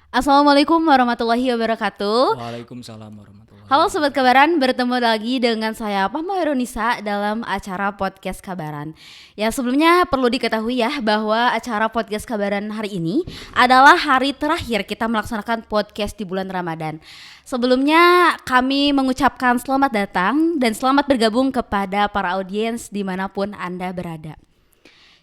Assalamualaikum warahmatullahi wabarakatuh. Waalaikumsalam warahmatullahi Halo Sobat wabarakatuh. Kabaran, bertemu lagi dengan saya Pahma Heronisa dalam acara Podcast Kabaran. Ya sebelumnya perlu diketahui ya bahwa acara Podcast Kabaran hari ini adalah hari terakhir kita melaksanakan podcast di bulan Ramadan. Sebelumnya kami mengucapkan selamat datang dan selamat bergabung kepada para audiens dimanapun Anda berada.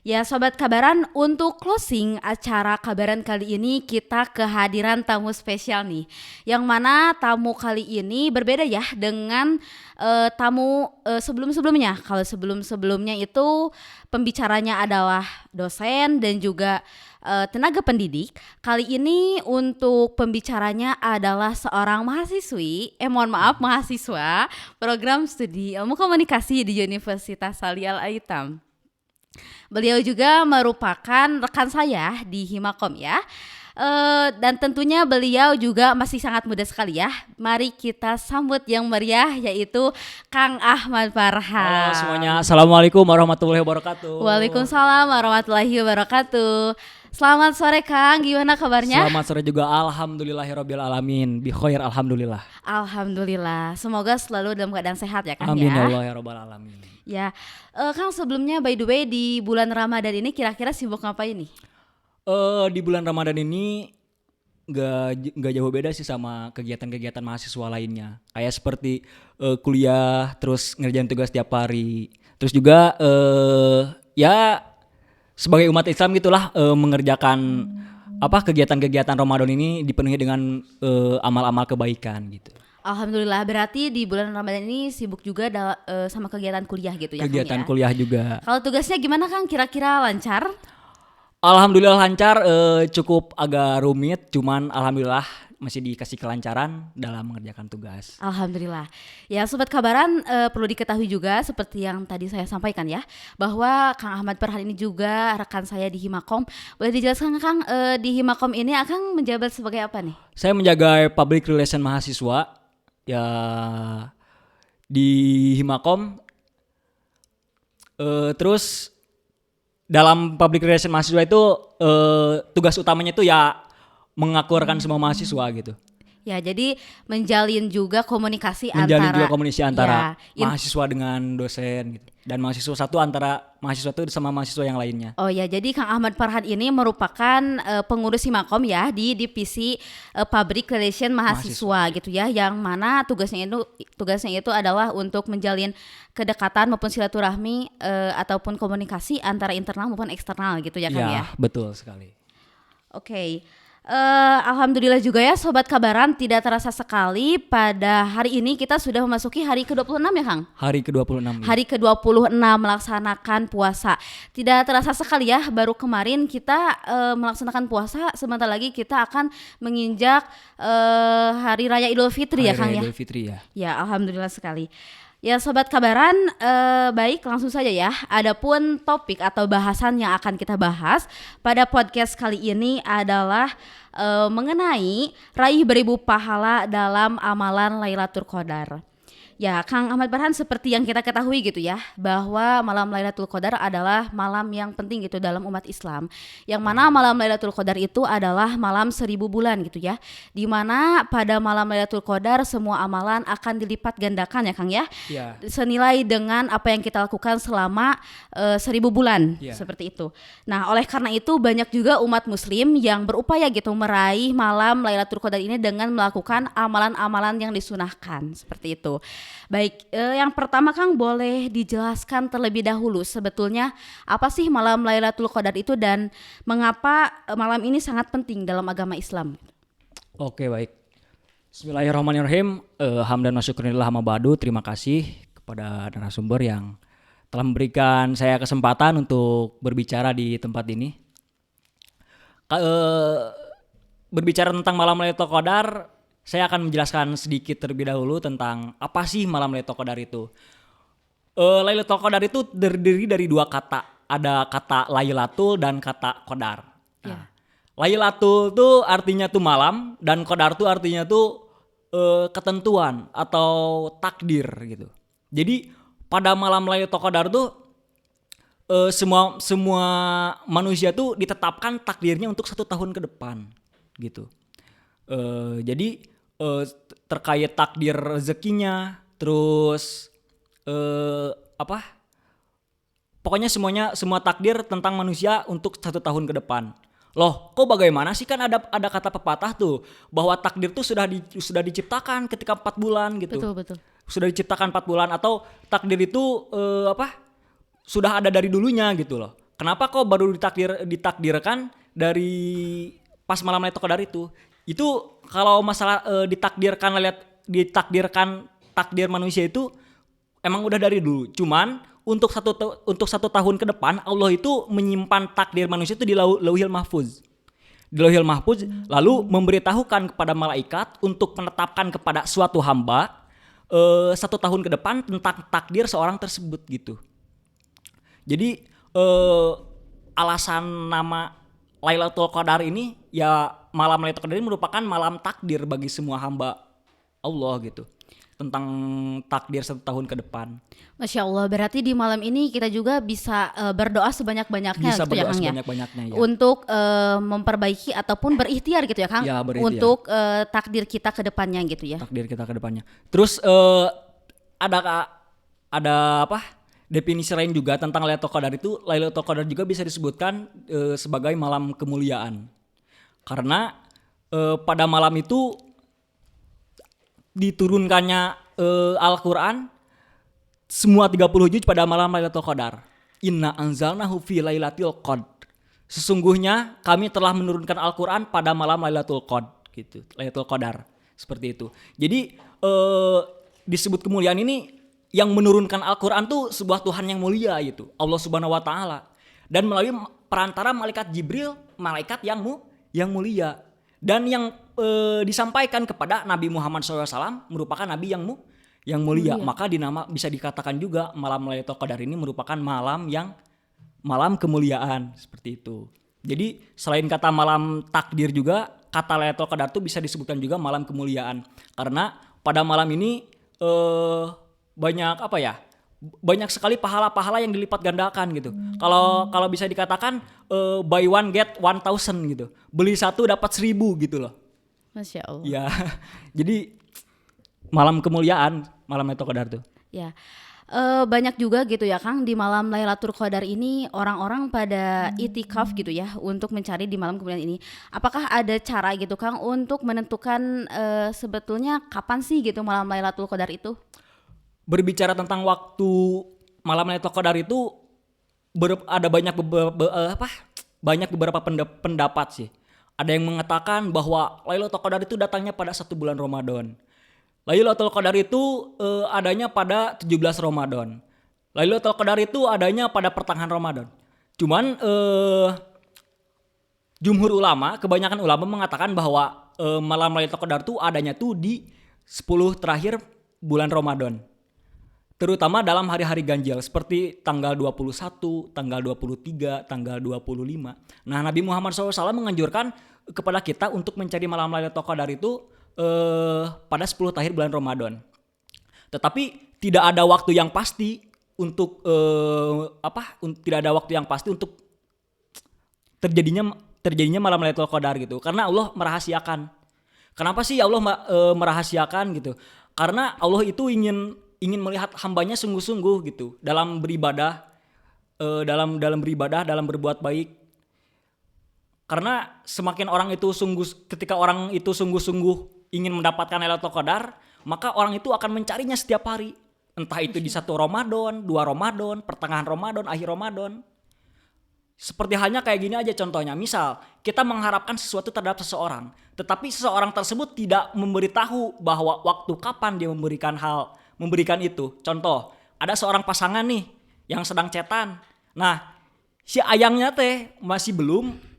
Ya Sobat Kabaran, untuk closing acara Kabaran kali ini kita kehadiran tamu spesial nih. Yang mana tamu kali ini berbeda ya dengan tamu sebelum-sebelumnya. Kalau sebelum-sebelumnya itu pembicaranya adalah dosen dan juga tenaga pendidik. Kali ini untuk pembicaranya adalah seorang mahasiswa program studi ilmu komunikasi di Universitas Salih Al-Aitam. Beliau juga merupakan rekan saya di Himakom ya. Dan tentunya beliau juga masih sangat muda sekali ya. Mari kita sambut yang meriah yaitu Kang Ahmad Halo semuanya, Farhan. assalamualaikum warahmatullahi wabarakatuh. Waalaikumsalam warahmatullahi wabarakatuh. Selamat sore Kang, gimana kabarnya? Selamat sore juga, alhamdulillahirabbil alamin, bi khair alhamdulillah. Alhamdulillah, semoga selalu dalam keadaan sehat ya Kang Amin ya ya. Allah ya rabbal alamin. Ya, Kang sebelumnya by the way di bulan Ramadan ini kira-kira sibuk ngapain nih? Di bulan Ramadan ini nggak jauh beda sih sama kegiatan-kegiatan mahasiswa lainnya. Kayak seperti kuliah, terus ngerjain tugas tiap hari. Terus juga ya sebagai umat Islam gitulah mengerjakan kegiatan-kegiatan Ramadan ini dipenuhi dengan amal-amal kebaikan gitu. Alhamdulillah, berarti di bulan Ramadan ini sibuk juga sama kegiatan kuliah gitu ya Kang Kegiatan ya. kuliah juga. Kalau tugasnya gimana Kang? Kira-kira lancar? Alhamdulillah lancar, cukup agak rumit, cuman alhamdulillah masih dikasih kelancaran dalam mengerjakan tugas. Alhamdulillah. Ya Sobat Kabaran, perlu diketahui juga seperti yang tadi saya sampaikan ya, bahwa Kang Ahmad Farhan ini juga rekan saya di Himakom. Boleh dijelaskan Kang, di Himakom ini Akang menjabat sebagai apa nih? Saya menjaga public relation mahasiswa ya di Himakom. Terus dalam public relation mahasiswa itu tugas utamanya itu ya mengakurkan semua mahasiswa gitu. Ya, jadi menjalin juga komunikasi Menjalin antara juga komunikasi antara ya, mahasiswa dengan dosen gitu. Dan mahasiswa satu antara mahasiswa itu sama mahasiswa yang lainnya. Oh ya, jadi Kang Ahmad Farhan ini merupakan pengurus Himakom ya di divisi Public Relation mahasiswa gitu ya, yang mana tugasnya itu adalah untuk menjalin kedekatan maupun silaturahmi ataupun komunikasi antara internal maupun eksternal gitu ya Kang ya. Ya, betul sekali. Oke. Alhamdulillah juga ya Sobat Kabaran, tidak terasa sekali pada hari ini kita sudah memasuki hari ke-26 ya Kang? Hari ke-26 ya. Hari ke-26 melaksanakan puasa. Tidak terasa sekali ya, baru kemarin kita melaksanakan puasa, sebentar lagi kita akan menginjak Hari Raya Idul Fitri ya Hari Kang Raya ya. Idul Fitri ya. Ya alhamdulillah sekali. Ya Sobat Kabaran, baik langsung saja ya. Adapun topik atau bahasan yang akan kita bahas pada podcast kali ini adalah mengenai raih beribu pahala dalam amalan Lailatul Qadar. Ya, Kang Ahmad Farhan, seperti yang kita ketahui gitu ya, bahwa malam Lailatul Qadar adalah malam yang penting gitu dalam umat Islam. Yang mana malam Lailatul Qadar itu adalah malam 1000 bulan gitu ya. Di mana pada malam Lailatul Qadar semua amalan akan dilipat gandakan ya Kang ya. Ya. Senilai dengan apa yang kita lakukan selama 1000 bulan Ya. seperti itu. Nah, oleh karena itu banyak juga umat muslim yang berupaya gitu meraih malam Lailatul Qadar ini dengan melakukan amalan-amalan yang disunahkan seperti itu. Baik, yang pertama Kang boleh dijelaskan terlebih dahulu sebetulnya apa sih malam Lailatul Qadar itu dan mengapa malam ini sangat penting dalam agama Islam? Oke, baik. Bismillahirrahmanirrahim. Hamdan wa syukranillah ma ba'du. Terima kasih kepada narasumber yang telah memberikan saya kesempatan untuk berbicara di tempat ini. Berbicara tentang malam Lailatul Qadar, saya akan menjelaskan sedikit terlebih dahulu tentang apa sih malam Lailatul Qadar itu. Lailatul Qadar itu terdiri dari dua kata. Ada kata Lailatul dan kata Qadar. Nah, Lailatul itu artinya tuh malam dan Qadar tuh artinya tuh ketentuan atau takdir gitu. Jadi pada malam Lailatul Qadar tuh semua manusia tuh ditetapkan takdirnya untuk 1 tahun ke depan gitu. Jadi terkait takdir rezekinya, terus apa? Pokoknya semua takdir tentang manusia untuk 1 tahun ke depan. Loh, kok bagaimana sih, kan ada kata pepatah tuh bahwa takdir tuh sudah diciptakan ketika 4 bulan gitu. Betul, betul. Sudah diciptakan 4 bulan, atau takdir itu sudah ada dari dulunya gitu loh. Kenapa kok baru ditakdirkan dari pas malam Lailatul Qadar itu? Itu kalau masalah ditakdirkan takdir manusia itu emang udah dari dulu. Cuman untuk 1 tahun ke depan Allah itu menyimpan takdir manusia itu di Lauhil Mahfuz. Di Lauhil Mahfuz, lalu memberitahukan kepada malaikat untuk menetapkan kepada suatu hamba 1 tahun ke depan tentang takdir seorang tersebut gitu. Jadi alasan nama Lailatul Qadar ini, ya malam Lailatul Qadar ini merupakan malam takdir bagi semua hamba Allah gitu. Tentang takdir 1 tahun ke depan. Masya Allah, berarti di malam ini kita juga bisa berdoa sebanyak-banyaknya Bisa gitu ya berdoa Kang ya? sebanyak-banyaknya ya. Untuk memperbaiki ataupun berikhtiar gitu ya Kang? Ya, berikhtiar. Untuk takdir kita ke depannya gitu ya? Takdir kita ke depannya. Terus ada apa? Definisi lain juga tentang Lailatul Qadar itu. Lailatul Qadar juga bisa disebutkan sebagai malam kemuliaan. Karena pada malam itu diturunkannya Al-Quran semua 30 juz pada malam Lailatul Qadar. Inna anzalnahu fi lailatul qadr. Sesungguhnya kami telah menurunkan Al-Quran pada malam Lailatul Qadr gitu. Lailatul Qadar seperti itu. Jadi disebut kemuliaan ini, yang menurunkan Al-Quran tuh sebuah Tuhan yang mulia gitu, Allah Subhanahu wa taala. Dan melalui perantara malaikat Jibril, malaikat yang mulia. Dan yang disampaikan kepada Nabi Muhammad SAW merupakan Nabi yang mulia. Maka bisa dikatakan juga malam Lailatul Qadar ini merupakan malam kemuliaan seperti itu. Jadi selain kata malam takdir juga, kata Lailatul Qadar itu bisa disebutkan juga malam kemuliaan. Karena pada malam ini banyak sekali pahala-pahala yang dilipat gandakan gitu. Kalau bisa dikatakan buy one get 1,000 gitu. Beli 1 dapat 1,000 gitu loh. Masya Allah. Ya, jadi malam kemuliaan, malam Lailatul Qadar tuh. Ya. Banyak juga gitu ya Kang, di malam Lailatul Qadar ini orang-orang pada itikaf gitu ya untuk mencari di malam kemuliaan ini. Apakah ada cara gitu Kang untuk menentukan sebetulnya kapan sih gitu malam Lailatul Qadar itu? Berbicara tentang waktu malam Lailatul Qadar itu ada banyak beberapa pendapat sih. Ada yang mengatakan bahwa Lailatul Qadar itu datangnya pada 1 bulan Ramadan. Lailatul Qadar itu adanya pada 17 Ramadan. Lailatul Qadar itu adanya pada pertengahan Ramadan. Cuman kebanyakan ulama mengatakan bahwa malam Lailatul Qadar itu adanya tuh di 10 terakhir bulan Ramadan. Terutama dalam hari-hari ganjil seperti tanggal 21, tanggal 23, tanggal 25. Nah, Nabi Muhammad SAW menganjurkan kepada kita untuk mencari malam Lailatul Qadar itu pada 10 terakhir bulan Ramadan. Tetapi tidak ada waktu yang pasti untuk terjadinya malam Lailatul Qadar gitu. Karena Allah merahasiakan. Kenapa sih Allah merahasiakan gitu? Karena Allah itu ingin melihat hambanya sungguh-sungguh gitu dalam beribadah, dalam berbuat baik. Karena ketika orang itu sungguh-sungguh ingin mendapatkan Lailatul Qadar, maka orang itu akan mencarinya setiap hari. Entah itu di 1 Ramadan, 2 Ramadan, pertengahan Ramadan, akhir Ramadan. Seperti halnya kayak gini aja contohnya. Misal, kita mengharapkan sesuatu terhadap seseorang, tetapi seseorang tersebut tidak memberitahu bahwa waktu kapan dia memberikan itu. Contoh, ada seorang pasangan nih yang sedang chatan. Nah, si ayangnya teh masih belum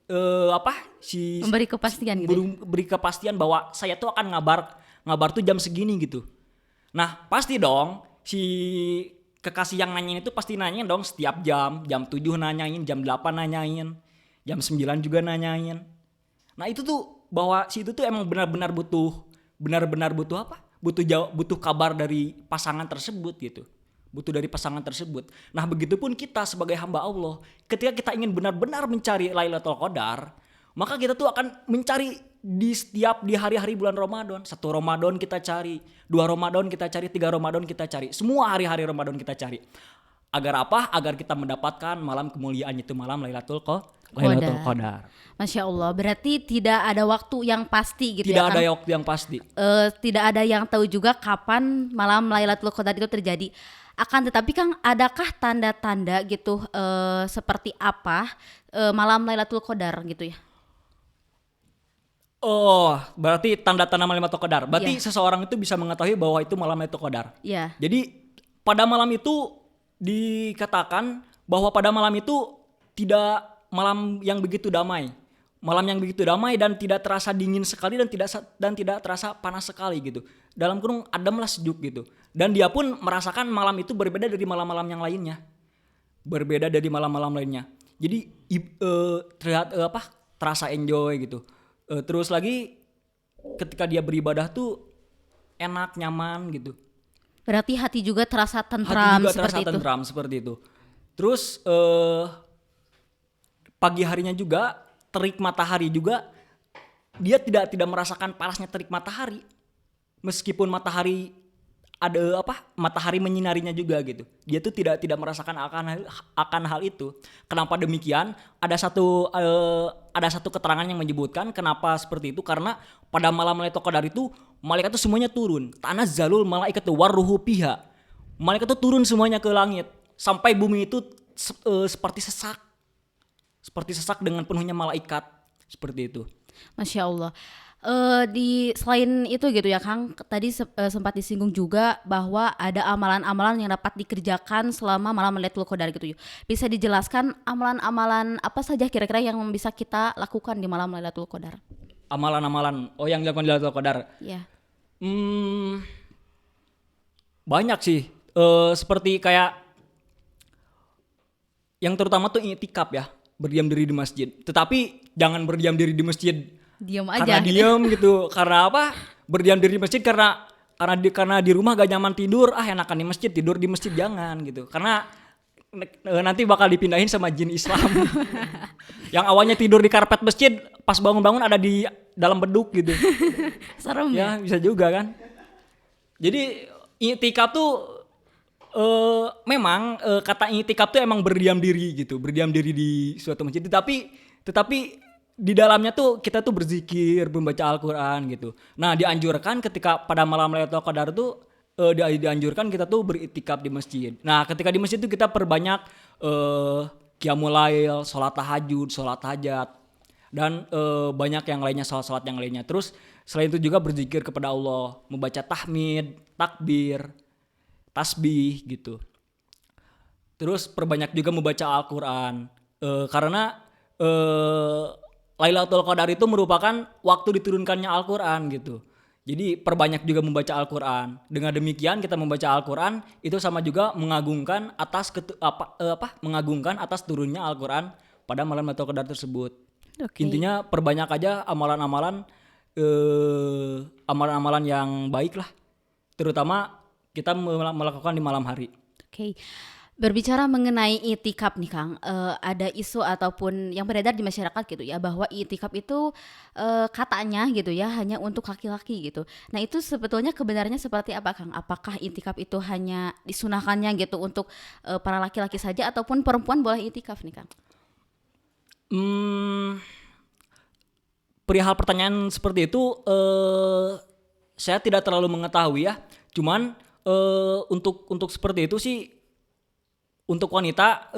memberi kepastian gitu. Belum beri kepastian bahwa saya tuh akan ngabar tuh jam segini gitu. Nah, pasti dong si kekasih yang nanyain itu pasti nanyain dong setiap jam 7 nanyain, jam 8 nanyain, jam 9 juga nanyain. Nah, itu tuh bahwa si itu tuh emang benar-benar butuh butuh kabar dari pasangan tersebut gitu. Butuh dari pasangan tersebut. Nah, begitupun kita sebagai hamba Allah, ketika kita ingin benar-benar mencari Lailatul Qadar, maka kita tuh akan mencari di hari-hari bulan Ramadan. 1 Ramadan kita cari, 2 Ramadan kita cari, 3 Ramadan kita cari. Semua hari-hari Ramadan kita cari. Agar apa? Agar kita mendapatkan malam kemuliaan itu, malam Lailatul Qadar. Masya Allah, berarti tidak ada waktu yang pasti gitu Tidak ya ada Kang? waktu yang pasti. Tidak ada yang tahu juga kapan malam Lailatul Qadar itu terjadi. Akan tetapi Kang, adakah tanda-tanda gitu seperti apa malam Lailatul Qadar gitu ya? Oh, berarti tanda-tanda malam Lailatul Qadar. Berarti Iya. seseorang itu bisa mengetahui bahwa itu malam Lailatul Qadar. Iya. Jadi pada malam itu dikatakan bahwa pada malam itu tidak malam yang begitu damai. Malam yang begitu damai dan tidak terasa dingin sekali dan tidak terasa panas sekali gitu. Dalam kurung ademlah sejuk gitu. Dan dia pun merasakan malam itu berbeda dari malam-malam yang lainnya. Berbeda dari malam-malam lainnya. Jadi terlihat terasa enjoy gitu. Terus lagi ketika dia beribadah tuh enak, nyaman gitu. Berarti hati juga terasa Hati tentram juga seperti terasa itu. tentram seperti itu. Terus pagi harinya juga terik matahari juga dia tidak merasakan panasnya terik matahari. Meskipun matahari ada matahari menyinarinya juga gitu. Dia tuh tidak merasakan akan hal itu. Kenapa demikian? Ada satu keterangan yang menyebutkan kenapa seperti itu, karena pada malam Lailatul Qadar itu malaikat itu semuanya turun. Tanazzalul malaikatu warruhu fiha. Malaikat itu turun semuanya ke langit sampai bumi itu seperti sesak. Seperti sesak dengan penuhnya malaikat. Seperti itu. Masya Allah. Selain itu gitu ya Kang, tadi sempat disinggung juga bahwa ada amalan-amalan yang dapat dikerjakan selama malam Lailatul Qadar gitu. Bisa dijelaskan amalan-amalan apa saja kira-kira yang bisa kita lakukan di malam Lailatul Qadar? Amalan-amalan yang dilakukan di Lailatul Qadar. Ya. Banyak sih. Seperti kayak yang terutama tuh iktikaf ya, berdiam diri di masjid. Tetapi jangan berdiam diri di masjid Diam karena aja. diam gitu. Karena apa? Berdiam diri di masjid karena di rumah gak nyaman tidur, enakan di masjid, tidur di masjid jangan gitu. Karena nanti bakal dipindahin sama jin Islam. Yang awalnya tidur di karpet masjid, pas bangun-bangun ada di dalam beduk gitu. Serem ya. Ya, bisa juga kan. Jadi iktikaf tuh memang kata iktikaf tuh emang berdiam diri gitu, berdiam diri di suatu masjid. Tetapi di dalamnya tuh kita tuh berzikir, membaca Al-Quran gitu. Nah, dianjurkan ketika pada malam Lailatul Qadar tuh dianjurkan kita tuh beriktikaf di masjid. Nah, ketika di masjid tuh kita perbanyak qiyamul lail, sholat tahajud, sholat hajat, dan banyak yang lainnya, sholat yang lainnya. Terus selain itu juga berzikir kepada Allah, membaca tahmid, takbir, tasbih gitu. Terus perbanyak juga membaca Al-Quran karena Lailatul Qadar itu merupakan waktu diturunkannya Al-Quran gitu. Jadi perbanyak juga membaca Al-Quran. Dengan demikian kita membaca Al-Quran itu sama juga mengagungkan atas turunnya Al-Quran pada malam Lailatul Qadar tersebut. Oke. Intinya perbanyak aja amalan-amalan yang baik lah. Terutama kita melakukan di malam hari. Oke. Berbicara mengenai itikaf nih Kang, ada isu ataupun yang beredar di masyarakat gitu ya, bahwa itikaf itu katanya gitu ya hanya untuk laki-laki gitu. Nah itu sebetulnya kebenarannya seperti apa Kang? Apakah itikaf itu hanya disunahkannya gitu untuk para laki-laki saja ataupun perempuan boleh itikaf nih Kang? Perihal pertanyaan seperti itu saya tidak terlalu mengetahui ya. Cuman untuk seperti itu sih, untuk wanita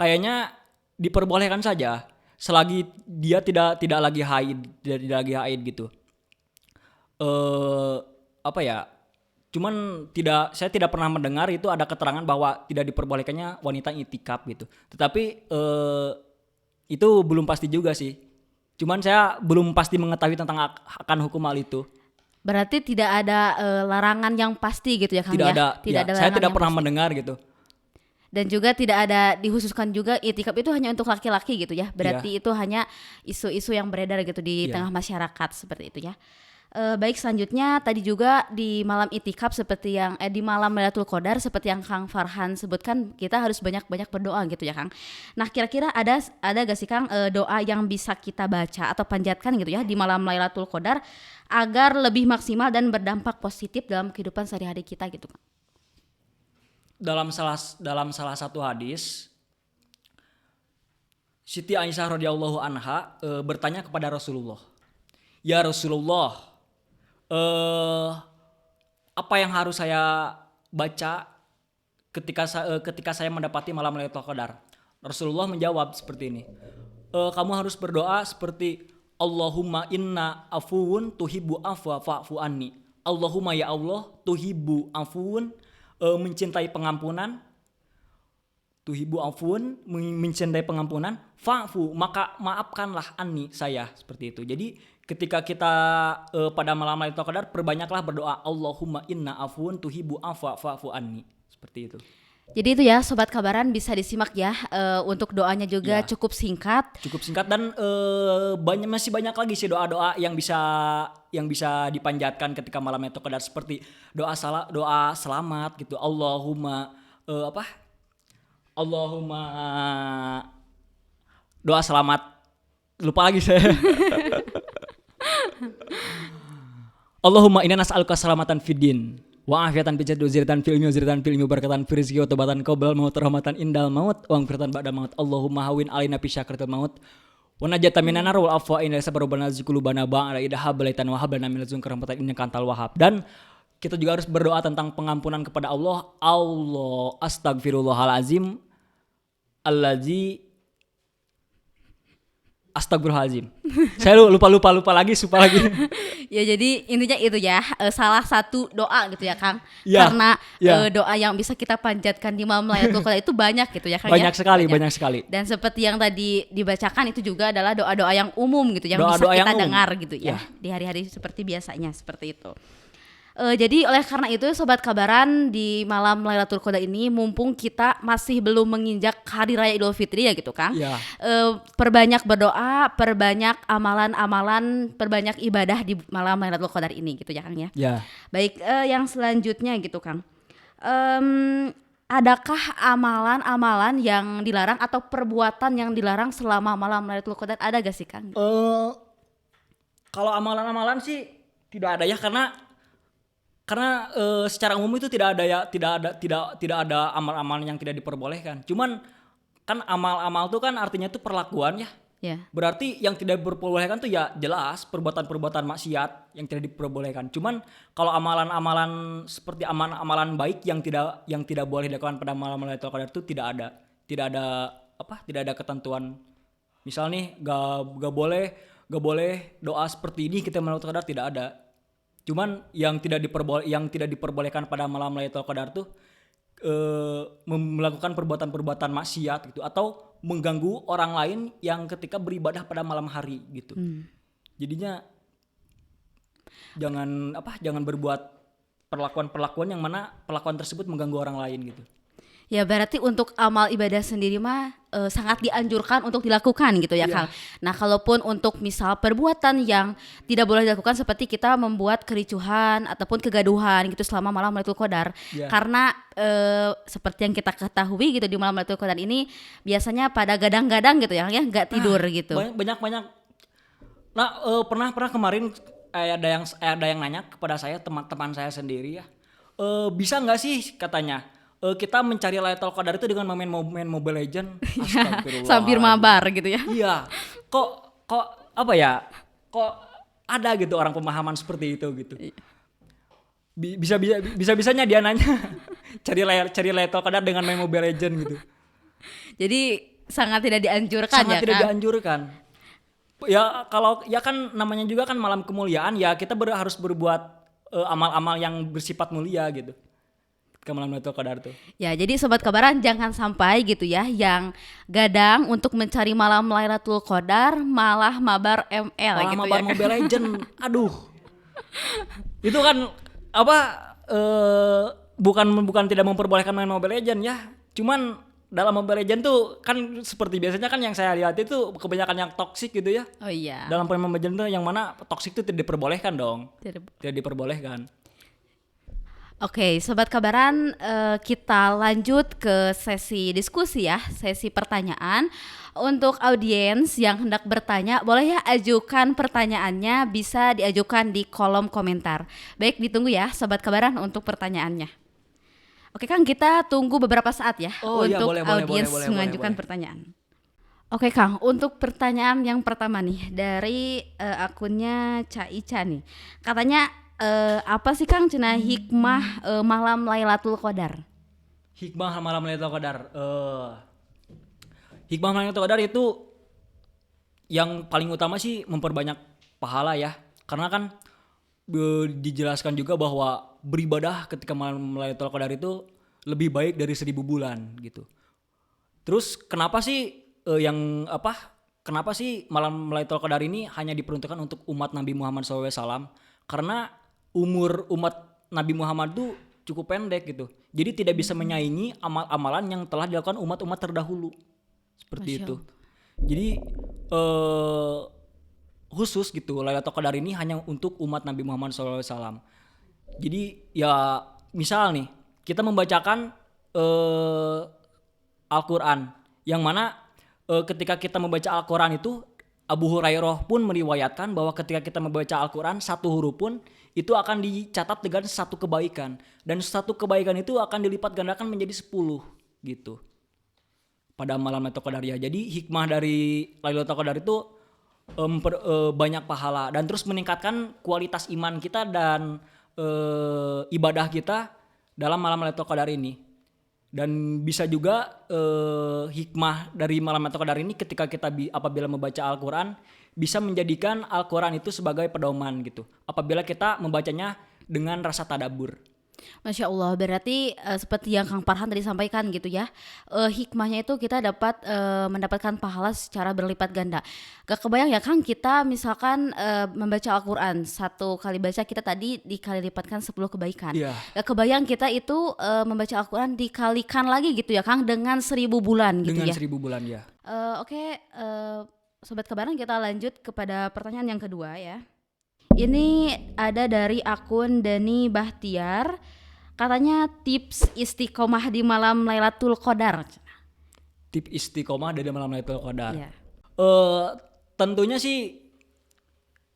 kayaknya diperbolehkan saja selagi dia tidak lagi haid gitu. Cuman saya tidak pernah mendengar itu ada keterangan bahwa tidak diperbolehkannya wanita itikaf gitu. Tetapi itu belum pasti juga sih. Cuman saya belum pasti mengetahui tentang akan hukum hal itu. Berarti tidak ada larangan yang pasti gitu ya Kang Tidak ya? ada. Tidak ada Saya larangan tidak yang pernah pasti. mendengar gitu. Dan juga tidak ada dikhususkan juga itikaf itu hanya untuk laki-laki gitu ya. Berarti itu hanya isu-isu yang beredar gitu di Iya. tengah masyarakat seperti itu ya. Baik, selanjutnya tadi juga di malam itikaf seperti yang di malam Lailatul Qadar seperti yang Kang Farhan sebutkan, kita harus banyak-banyak berdoa gitu ya Kang. Nah, kira-kira ada gak sih Kang doa yang bisa kita baca atau panjatkan gitu ya di malam Lailatul Qadar agar lebih maksimal dan berdampak positif dalam kehidupan sehari-hari kita gitu Kang? Dalam salah satu hadis, Siti Aisyah radhiyallahu anha bertanya kepada Rasulullah, "Ya Rasulullah, apa yang harus saya baca ketika saya mendapati malam Lailatul Qadar?" Rasulullah menjawab seperti ini, "Kamu harus berdoa seperti Allahumma inna afuwun tuhibbu afwa fa'fu anni." Allahumma ya Allah, tuhibbu afuwun, mencintai pengampunan, tuhibbu afun, mencintai pengampunan, fa'fu, maka maafkanlah anni, saya, seperti itu. Jadi ketika kita pada malam Lailatul Qadar, perbanyaklah berdoa Allahumma inna afun tuhibbu afwa fa'fu anni, seperti itu. Jadi itu ya Sobat Kabaran, bisa disimak ya, untuk doanya juga Ya. cukup singkat. Cukup singkat dan masih banyak lagi sih doa-doa yang bisa dipanjatkan ketika malam Lailatul Qadar, seperti doa selamat gitu. Allahumma doa selamat, lupa lagi saya. Allahumma inna nas'aluka salamatan fid din wa afiatan fil jasad wa ziratan fil ilmi wa ziratan fil ilmi wa barakatan fil rizqi wa tobatan qabla maut rahmatan indal maut wa maghfiratan ba'da maut. Allahumma hawin alaina fi syakratil maut wa najatan minan nar wal afwa inna sabarubana zikulubana ba'da idha hablaitan wa hablana min ladzunka rahmatan innaka antal wahhab. Dan kita juga harus berdoa tentang pengampunan kepada Allah. Allah astagfirullahalazim allazi astagfirullahalazim. Saya lupa lagi. Ya jadi intinya itu ya, salah satu doa gitu ya Kang. Ya, Karena ya. doa yang bisa kita panjatkan di malam Lailatul Qadar itu banyak gitu ya Kang. Banyak ya? sekali, banyak sekali. Dan seperti yang tadi dibacakan itu juga adalah doa-doa yang umum gitu, yang Doa-doa bisa yang kita umum. dengar gitu ya, Ya. di hari-hari seperti biasanya, seperti itu. Jadi oleh karena itu Sobat Kabaran, di malam Lailatul Qadar ini mumpung kita masih belum menginjak hari raya Idul Fitri ya gitu Kang. Ya. Perbanyak berdoa, perbanyak amalan-amalan, perbanyak ibadah di malam Lailatul Qadar ini gitu ya Kang ya. Ya. Baik, yang selanjutnya gitu Kang. Adakah amalan-amalan yang dilarang atau perbuatan yang dilarang selama malam Lailatul Qadar, ada gak sih Kang? Kalau amalan-amalan sih tidak ada ya, karena secara umum itu tidak ada amal-amal yang tidak diperbolehkan. Cuman kan amal-amal itu kan artinya itu perlakuan ya. Ya. Berarti yang tidak diperbolehkan tuh ya jelas perbuatan-perbuatan maksiat yang tidak diperbolehkan. Cuman kalau amalan-amalan seperti amalan baik yang tidak boleh dilakukan pada malam Lailatul Qadar itu tidak ada ketentuan. Misal nih gak boleh doa seperti ini kita malam Lailatul Qadar, tidak ada. Cuman yang tidak diperbolehkan pada malam Lailatul Qadar tuh melakukan perbuatan-perbuatan maksiat gitu, atau mengganggu orang lain yang ketika beribadah pada malam hari gitu. Jadinya jangan berbuat perlakuan-perlakuan yang mana perlakuan tersebut mengganggu orang lain gitu. Ya berarti untuk amal ibadah sendiri mah sangat dianjurkan untuk dilakukan gitu ya Kang. Nah kalaupun untuk misal perbuatan yang tidak boleh dilakukan seperti kita membuat kericuhan ataupun kegaduhan gitu selama malam Lailatul Qadar, karena seperti yang kita ketahui gitu di malam Lailatul Qadar ini biasanya pada gadang-gadang gitu ya, nggak tidur gitu. Banyak. Nah pernah kemarin ada yang nanya kepada saya, teman-teman saya sendiri ya, bisa nggak sih katanya kita mencari Lailatul Qadar itu dengan main Mobile Legend. Astagfirullah. Sambil mabar gitu ya. Iya. Kok apa ya? Kok ada gitu orang pemahaman seperti itu gitu. Bisa-bisanya dia nanya cari Lailatul Qadar dengan main Mobile Legend gitu. Jadi sangat tidak dianjurkan Sangat ya tidak Kang. dianjurkan. Ya kalau ya kan namanya juga kan malam kemuliaan ya, kita harus berbuat amal-amal yang bersifat mulia gitu. Ke malam Lailatul Qadar tuh. Ya, jadi Sobat Kabaran jangan sampai gitu ya yang gadang untuk mencari malam Lailatul Qadar malah mabar ML Malah gitu mabar ya. Mobile Legend. Aduh. Itu kan bukan tidak memperbolehkan main Mobile Legend ya. Cuman dalam Mobile Legends tuh kan seperti biasanya kan yang saya lihat itu kebanyakan yang toksik gitu ya. Oh iya. Dalam Mobile Legends tuh yang mana toksik itu tidak diperbolehkan dong. Tidak. Tidak diperbolehkan. Oke, Sobat Kabaran, kita lanjut ke sesi diskusi ya, sesi pertanyaan. Untuk audiens yang hendak bertanya, boleh ya ajukan pertanyaannya, bisa diajukan di kolom komentar. Baik, ditunggu ya Sobat Kabaran untuk pertanyaannya. Oke Kang, kita tunggu beberapa saat ya Oh, iya, untuk boleh, audiens boleh, mengajukan boleh. pertanyaan. Oke Kang, untuk pertanyaan yang pertama nih dari akunnya Caica nih. Katanya apa sih Kang cenah hikmah malam Lailatul Qadar? Hikmah malam Lailatul Qadar. Hikmah malam Lailatul Qadar itu yang paling utama sih memperbanyak pahala ya. Karena kan dijelaskan juga bahwa beribadah ketika malam Lailatul Qadar itu lebih baik dari 1000 bulan gitu. Terus kenapa sih kenapa sih malam Lailatul Qadar ini hanya diperuntukkan untuk umat Nabi Muhammad SAW? Karena umur umat Nabi Muhammad itu cukup pendek gitu. Jadi tidak bisa menyaingi amal-amalan yang telah dilakukan umat-umat terdahulu. Seperti Masya itu. Allah. Jadi khusus gitu Lailatul Qadar ini hanya untuk umat Nabi Muhammad SAW. Jadi ya misal nih kita membacakan Al-Quran yang mana ketika kita membaca Al-Quran itu Abu Hurairah pun meriwayatkan bahwa ketika kita membaca Al-Quran satu huruf pun itu akan dicatat dengan satu kebaikan dan satu kebaikan itu akan dilipat gandakan menjadi 10 gitu pada malam Lailatul Qadar ya. Jadi hikmah dari Lailatul Qadar itu banyak pahala dan terus meningkatkan kualitas iman kita dan ibadah kita dalam malam Lailatul Qadar ini. Dan bisa juga hikmah dari malam Lailatul Qadar ini ketika kita apabila membaca Al-Quran bisa menjadikan Al-Quran itu sebagai pedoman gitu. Apabila kita membacanya dengan rasa tadabbur. Masya Allah, berarti seperti yang Kang Farhan tadi sampaikan gitu ya, hikmahnya itu kita dapat mendapatkan pahala secara berlipat ganda. Gak kebayang ya Kang, kita misalkan membaca Al-Quran, satu kali baca kita tadi dikali lipatkan 10 kebaikan. Iya. Gak kebayang kita itu membaca Al-Quran dikalikan lagi gitu ya Kang, dengan 1000 bulan gitu Dengan ya. 1000 bulan ya. Oke, Sobat Kabaran, kita lanjut kepada pertanyaan yang kedua ya. Ini ada dari akun Dani Bahtiar. Katanya tips istiqomah di malam Lailatul Qadar. Tip istiqomah dari malam Lailatul Qadar. Iya. Tentunya sih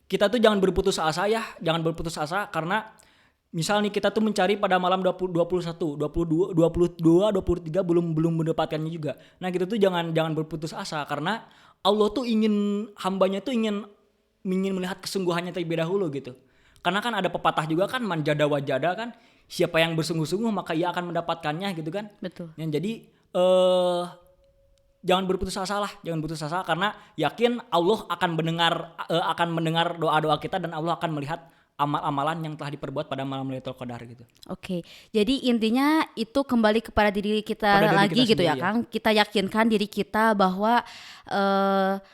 kita tuh jangan berputus asa ya. Jangan berputus asa karena misal nih kita tuh mencari pada malam 21, 22, 23 belum mendapatkannya juga. Nah, kita tuh jangan berputus asa karena Allah tuh hambanya tuh ingin melihat kesungguhannya terlebih dahulu gitu. Karena kan ada pepatah juga kan manjada wajada kan, siapa yang bersungguh-sungguh maka ia akan mendapatkannya gitu kan. Betul. Yang jadi jangan berputus asa karena yakin Allah akan mendengar doa-doa kita dan Allah akan melihat amal-amalan yang telah diperbuat pada malam Lailatul Qadar gitu. Oke, jadi intinya itu kembali kepada diri kita lagi kita gitu ya sendiri, Kang. Kita yakinkan diri kita bahwa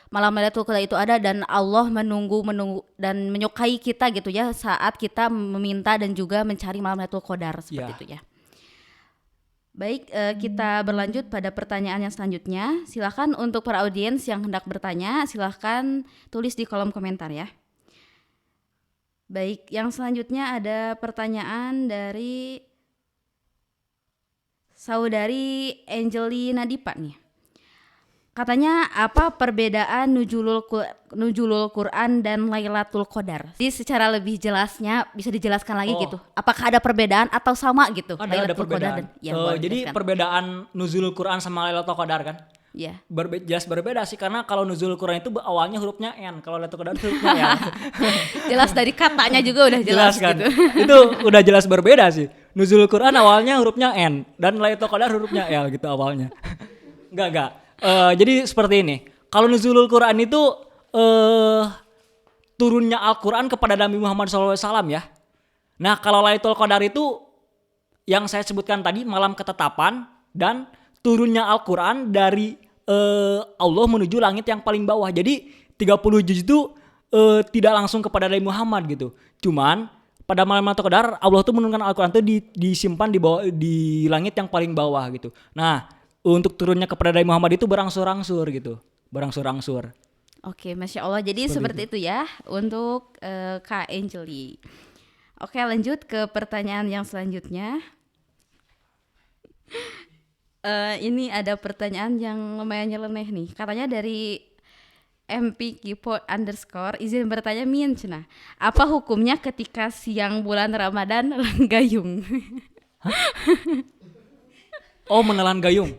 malam Lailatul Qadar itu ada dan Allah menunggu dan menyukai kita gitu ya saat kita meminta dan juga mencari malam Lailatul Qadar seperti itu ya. Baik, kita berlanjut pada pertanyaan yang selanjutnya. Silakan untuk para audiens yang hendak bertanya, silakan tulis di kolom komentar ya. Baik, yang selanjutnya ada pertanyaan dari saudari Angelina Dipa nih. Katanya apa perbedaan Nuzulul Quran dan Lailatul Qadar? Jadi secara lebih jelasnya bisa dijelaskan lagi gitu. Apakah ada perbedaan atau sama gitu? Ada perbedaan. Jadi perbedaan Nuzulul Quran sama Lailatul Qadar kan? Iya. Jelas berbeda sih karena kalau Nuzulul Quran itu awalnya hurufnya N, kalau Lailatul Qadar hurufnya L. Jelas dari katanya juga udah jelas kan? gitu. Itu udah jelas berbeda sih. Nuzulul Quran awalnya hurufnya N dan Lailatul Qadar hurufnya L gitu awalnya. Enggak. Jadi seperti ini. Kalau Nuzulul Quran itu turunnya Al-Quran kepada Nabi Muhammad SAW ya. Nah kalau Lailatul Qadar itu yang saya sebutkan tadi malam ketetapan dan turunnya Al-Quran dari Allah menuju langit yang paling bawah. Jadi 30 juz itu tidak langsung kepada Nabi Muhammad gitu. Cuman pada malam Lailatul Qadar Allah tuh menurunkan Al-Quran itu disimpan di langit yang paling bawah gitu. Nah untuk turunnya kepada Nabi Muhammad itu berangsur-angsur gitu. Berangsur-angsur. Oke, Masya Allah. Jadi seperti itu ya untuk Kak Angeli. Oke, lanjut ke pertanyaan yang selanjutnya. Ini ada pertanyaan yang lumayan nyeleneh nih. Katanya dari mpkipo_, izin bertanya Min cenah. Apa hukumnya ketika siang bulan Ramadan nelan gayung? Oh, menelan gayung.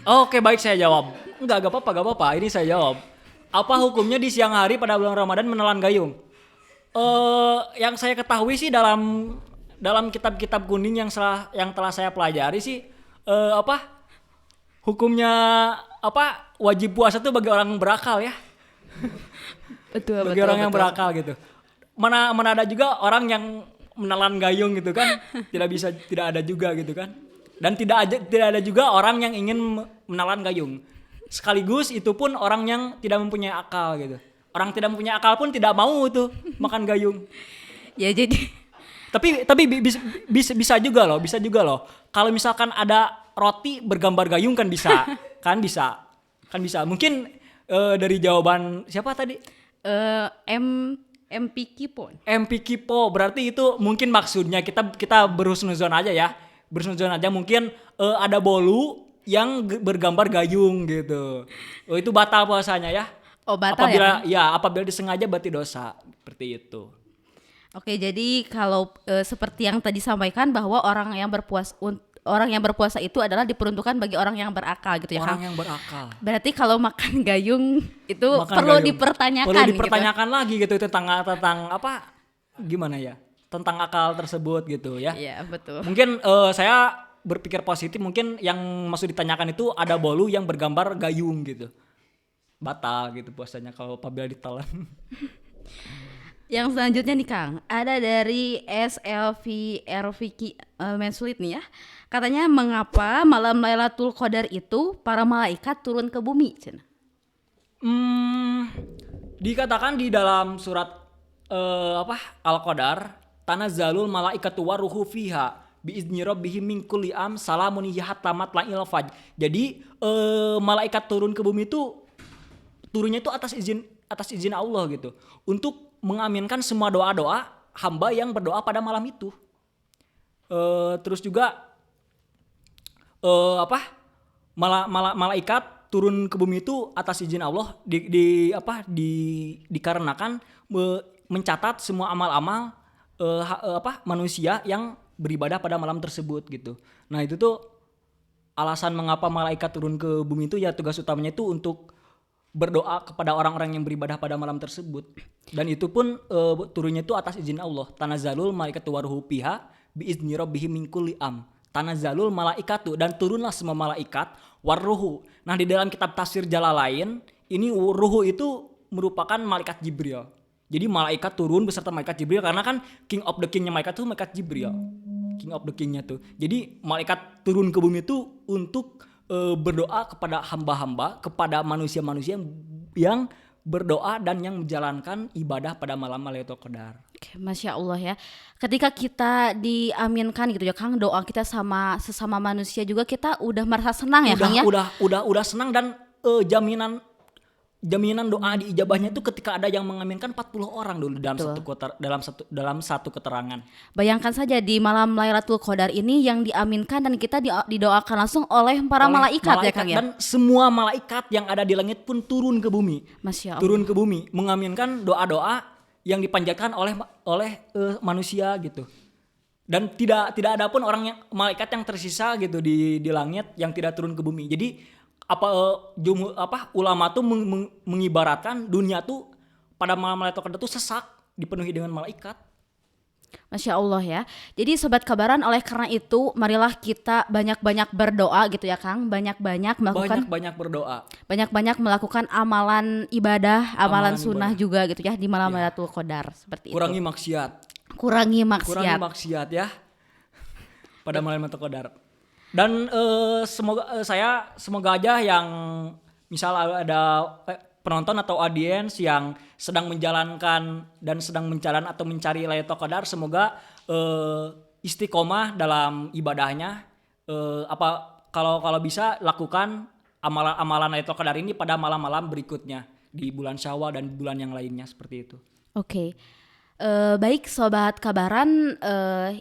Oke, baik, saya jawab. Enggak apa-apa. Ini saya jawab. Apa hukumnya di siang hari pada bulan Ramadan menelan gayung? Yang saya ketahui sih dalam kitab-kitab kuning yang telah saya pelajari sih hukumnya wajib puasa tuh bagi orang berakal ya. Betul. Bagi orang yang berakal gitu. Mana ada juga orang yang menelan gayung gitu kan? Tidak ada juga gitu kan? Dan tidak ada juga orang yang ingin menelan gayung. Sekaligus itu pun orang yang tidak mempunyai akal gitu. Orang tidak mempunyai akal pun tidak mau tuh makan gayung. Ya jadi Tapi bisa juga loh. Kalau misalkan ada roti bergambar gayung kan bisa. Mungkin dari jawaban siapa tadi? mpkipo. mpkipo berarti itu mungkin maksudnya kita berhusnuzon aja ya. Berhusnuzon aja mungkin ada bolu yang bergambar gayung gitu. Oh, itu batal puasanya ya. Oh, batal Apabila disengaja berarti dosa. Seperti itu. Oke, jadi kalau seperti yang tadi sampaikan bahwa orang yang berpuasa itu adalah diperuntukkan bagi orang yang berakal gitu ya Orang Kang? yang berakal. Berarti kalau makan gayung itu Makan perlu gayung. dipertanyakan. Perlu dipertanyakan lagi gitu tentang apa? Gimana ya? Tentang akal tersebut gitu ya. Iya, betul. Mungkin saya berpikir positif, mungkin yang maksud ditanyakan itu ada bolu yang bergambar gayung gitu. Batal gitu puasanya kalau apabila ditelan. Yang selanjutnya nih Kang, ada dari SLVRVK Mensulit nih ya. Katanya mengapa malam Lailatul Qadar itu para malaikat turun ke bumi? Cina? Dikatakan di dalam surat Al-Qadar, tanazzalul malaikatu waruhu fiha biizni rabbihim min kulli am salamun hatta matla'il fajr. Jadi malaikat turun ke bumi itu turunnya itu atas izin Allah gitu, untuk mengaminkan semua doa-doa hamba yang berdoa pada malam itu. Terus juga malaikat turun ke bumi itu atas izin Allah dikarenakan mencatat semua amal-amal manusia yang beribadah pada malam tersebut gitu. Nah, itu tuh alasan mengapa malaikat turun ke bumi itu ya, tugas utamanya itu untuk berdoa kepada orang-orang yang beribadah pada malam tersebut. Dan itu pun turunnya itu atas izin Allah. Tanazzalul malaikatu waruhu fiha biizni rabbihim min kulli am. Tanazzalul malaikatu, dan turunlah semua malaikat, waruhu. Nah, di dalam kitab tafsir Jalalain ini ruhu itu merupakan malaikat Jibril. Jadi malaikat turun beserta malaikat Jibril, karena kan king of the kingnya malaikat itu malaikat Jibril. King of the kingnya tuh. Jadi malaikat turun ke bumi itu untuk berdoa kepada hamba-hamba, kepada manusia-manusia yang berdoa dan yang menjalankan ibadah pada malam Lailatul Qadar. Oke, Masya Allah ya. Ketika kita diaminkan gitu ya Kang, doa kita sama sesama manusia juga kita udah merasa senang ya Kang ya. Udah senang, dan jaminan doa diijabahnya itu ketika ada yang mengaminkan 40 orang dulu dalam satu keterangan. Bayangkan saja di malam Lailatul Qadar ini yang diaminkan dan kita didoakan langsung oleh para malaikat ya Kang ya. Dan semua malaikat yang ada di langit pun turun ke bumi. Masya Allah. Turun ke bumi mengaminkan doa-doa yang dipanjatkan oleh manusia gitu. Dan tidak ada pun malaikat yang tersisa gitu di langit yang tidak turun ke bumi. Jadi ulama tuh mengibaratkan dunia tuh pada malam Lailatul Qadar tuh sesak, dipenuhi dengan malaikat. Masya Allah ya. Jadi Sobat Kabaran, oleh karena itu marilah kita banyak-banyak berdoa gitu ya Kang. Banyak-banyak berdoa. Banyak-banyak melakukan amalan ibadah, amalan sunnah juga gitu ya di malam Lailatul Qadar. Seperti Kurangi itu. Kurangi maksiat ya pada malam Lailatul Qadar. Dan semoga aja yang misal ada penonton atau audiens yang sedang menjalankan dan sedang mencari Lailatul Qadar, semoga istiqomah dalam ibadahnya, kalau bisa lakukan amalan-amalan Lailatul Qadar ini pada malam-malam berikutnya di bulan Syawal dan bulan yang lainnya seperti itu. Oke. Baik Sobat Kabaran,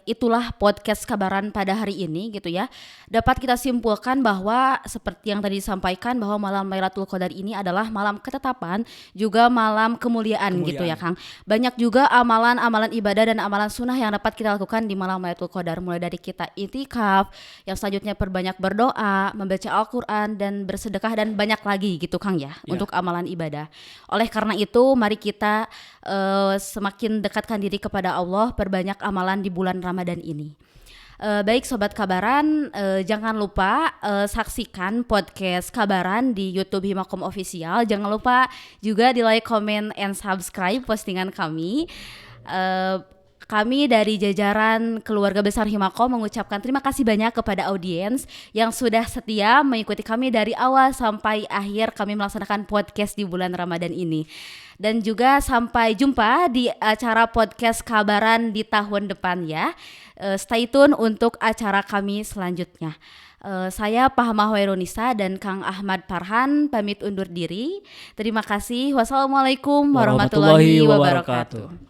itulah podcast Kabaran pada hari ini gitu ya. Dapat kita simpulkan bahwa seperti yang tadi disampaikan bahwa malam Lailatul Qadar ini adalah malam ketetapan juga malam kemuliaan gitu ya Kang. Banyak juga amalan-amalan ibadah dan amalan sunnah yang dapat kita lakukan di malam Lailatul Qadar, mulai dari kita itikaf, yang selanjutnya perbanyak berdoa, membaca Al-Quran dan bersedekah dan banyak lagi gitu Kang ya untuk amalan ibadah. Oleh karena itu mari kita semakin dekatkan diri kepada Allah, perbanyak amalan di bulan Ramadan ini. Baik Sobat Kabaran, jangan lupa saksikan podcast Kabaran di YouTube Himakom Official. Jangan lupa juga di like, comment, and subscribe postingan kami. Kami dari jajaran keluarga besar Himakom mengucapkan terima kasih banyak kepada audiens yang sudah setia mengikuti kami dari awal sampai akhir kami melaksanakan podcast di bulan Ramadan ini. Dan juga sampai jumpa di acara podcast Kabaran di tahun depan ya. Stay tune untuk acara kami selanjutnya. Saya Pahma Hoironisa dan Kang Ahmad Farhan pamit undur diri. Terima kasih. Wassalamualaikum warahmatullahi wabarakatuh.